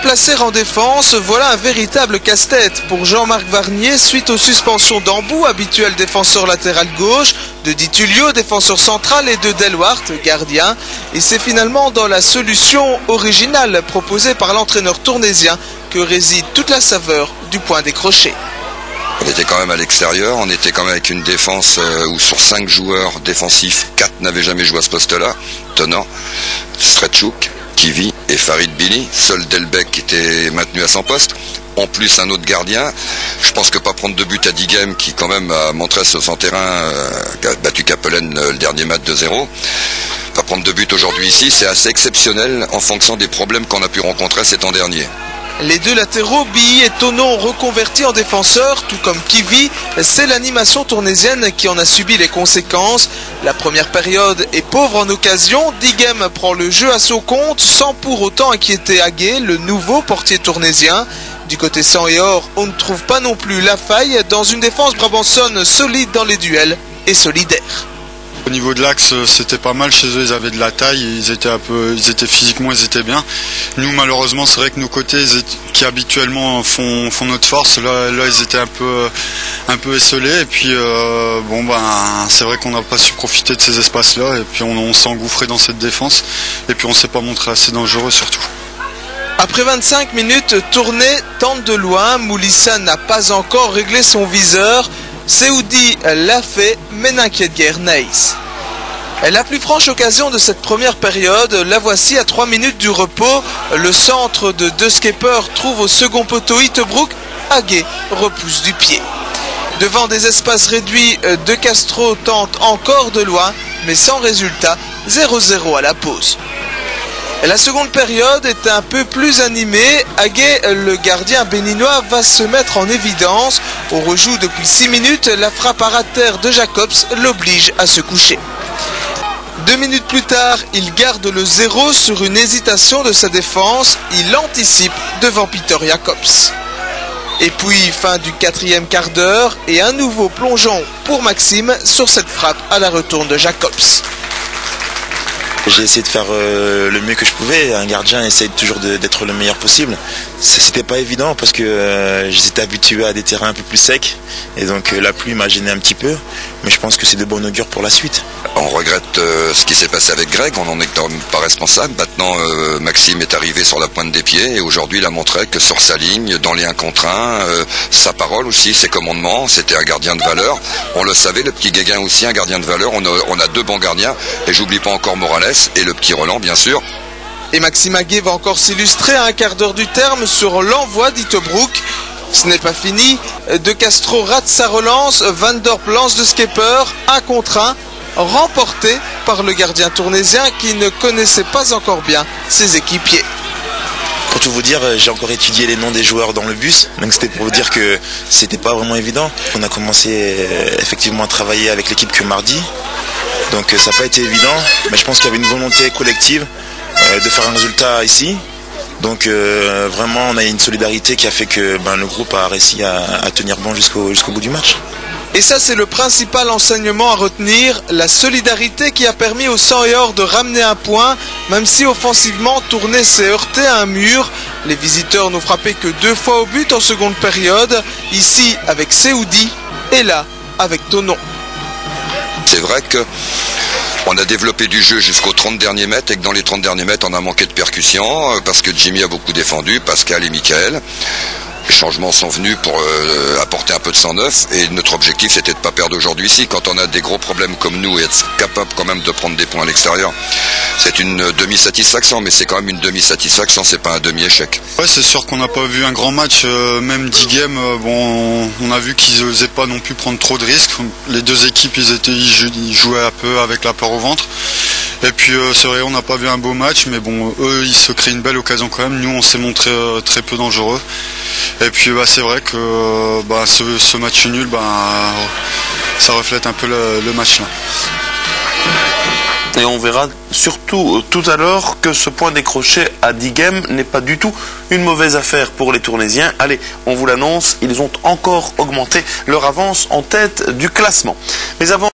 Placer en défense, voilà un véritable casse-tête pour Jean-Marc Varnier suite aux suspensions d'Ambou, habituel défenseur latéral gauche, de Di Tullio, défenseur central, et de Delwart, gardien. Et c'est finalement dans la solution originale proposée par l'entraîneur tournésien que réside toute la saveur du point décroché. On était quand même à l'extérieur, on était quand même avec une défense où sur 5 joueurs défensifs, 4 n'avaient jamais joué à ce poste-là. Tenant, Stretchouk, Kivi et Farid Billy, seul Delbecq qui était maintenu à son poste. En plus un autre gardien. Je pense que pas prendre de but à Dighem qui quand même a montré sur son terrain, a battu Capellen le dernier match 2-0. Pas prendre de but aujourd'hui ici, c'est assez exceptionnel en fonction des problèmes qu'on a pu rencontrer ces temps derniers. Les deux latéraux, Billy et Tonon, reconvertis en défenseurs, tout comme Kivi, c'est l'animation tournésienne qui en a subi les conséquences. La première période est pauvre en occasion, Dighem prend le jeu à son compte sans pour autant inquiéter Aguet, le nouveau portier tournésien. Du côté sang et or, on ne trouve pas non plus la faille dans une défense brabançonne solide dans les duels et solidaire. Au niveau de l'axe, c'était pas mal chez eux, ils avaient de la taille, ils étaient physiquement, ils étaient bien. Nous, malheureusement, c'est vrai que nos côtés, qui habituellement font notre force, là ils étaient un peu esselés. Et puis, c'est vrai qu'on n'a pas su profiter de ces espaces-là. Et puis, on s'est engouffré dans cette défense. Et puis, on s'est pas montré assez dangereux, surtout. Après 25 minutes, Tourné tente de loin. Moulissa n'a pas encore réglé son viseur. Seoudi l'a fait, mais n'inquiète guère Naïs. La plus franche occasion de cette première période, la voici à 3 minutes du repos. Le centre de De Skepper trouve au second poteau Ittebroek. Aguet repousse du pied. Devant des espaces réduits, De Castro tente encore de loin, mais sans résultat, 0-0 à la pause. La seconde période est un peu plus animée. Aguet, le gardien béninois, va se mettre en évidence. On rejoue depuis 6 minutes, la frappe à ras de terre de Jacobs l'oblige à se coucher. 2 minutes plus tard, il garde le 0 sur une hésitation de sa défense. Il anticipe devant Peter Jacobs. Et puis, fin du 4e quart d'heure et un nouveau plongeon pour Maxime sur cette frappe à la retourne de Jacobs. J'ai essayé de faire le mieux que je pouvais. Un gardien essaye toujours d'être le meilleur possible. C'était pas évident parce que j'étais habitué à des terrains un peu plus secs. Et donc la pluie m'a gêné un petit peu. Mais je pense que c'est de bon augure pour la suite. On regrette ce qui s'est passé avec Greg, on n'en est pas responsable. Maintenant, Maxime est arrivé sur la pointe des pieds et aujourd'hui il a montré que sur sa ligne, dans les 1 contre 1, sa parole aussi, ses commandements, c'était un gardien de valeur. On le savait, le petit Guéguin aussi, un gardien de valeur. On a 2 bons gardiens et j'oublie pas encore Morales et le petit Roland, bien sûr. Et Maxime Aguet va encore s'illustrer à un quart d'heure du terme sur l'envoi d'Ittebroek. Ce n'est pas fini. De Castro rate sa relance. Van Dorp lance De Skepper. 1 contre 1. Remporté par le gardien tournésien qui ne connaissait pas encore bien ses équipiers. Pour tout vous dire, j'ai encore étudié les noms des joueurs dans le bus. Donc c'était pour vous dire que c'était pas vraiment évident. On a commencé effectivement à travailler avec l'équipe que mardi. Donc ça n'a pas été évident. Mais je pense qu'il y avait une volonté collective de faire un résultat ici. Donc vraiment on a une solidarité qui a fait que le groupe a réussi à tenir bon jusqu'au bout du match. Et ça c'est le principal enseignement à retenir, la solidarité qui a permis au sang et or de ramener un point, même si offensivement Tourné s'est heurté à un mur. Les visiteurs n'ont frappé que 2 fois au but en seconde période, ici avec Seoudi et là avec Tonon. C'est vrai que on a développé du jeu jusqu'aux 30 derniers mètres et que dans les 30 derniers mètres on a manqué de percussion parce que Jimmy a beaucoup défendu, Pascal et Michael. Les changements sont venus pour apporter un peu de sang neuf et notre objectif c'était de ne pas perdre aujourd'hui ici. Quand on a des gros problèmes comme nous et être capable quand même de prendre des points à l'extérieur, c'est une demi-satisfaction, mais c'est quand même une demi-satisfaction, c'est pas un demi-échec. Ouais, c'est sûr qu'on n'a pas vu un grand match, même Dighem, on a vu qu'ils n'osaient pas non plus prendre trop de risques. Les 2 équipes ils jouaient un peu avec la peur au ventre. Et puis c'est vrai, on n'a pas vu un beau match, mais bon, eux ils se créent une belle occasion quand même. Nous on s'est montré très peu dangereux. Et puis c'est vrai que ce match nul, ça reflète un peu le match là. Et on verra surtout tout à l'heure que ce point décroché à Dighem n'est pas du tout une mauvaise affaire pour les Tournésiens. Allez, on vous l'annonce, ils ont encore augmenté leur avance en tête du classement. Mais avant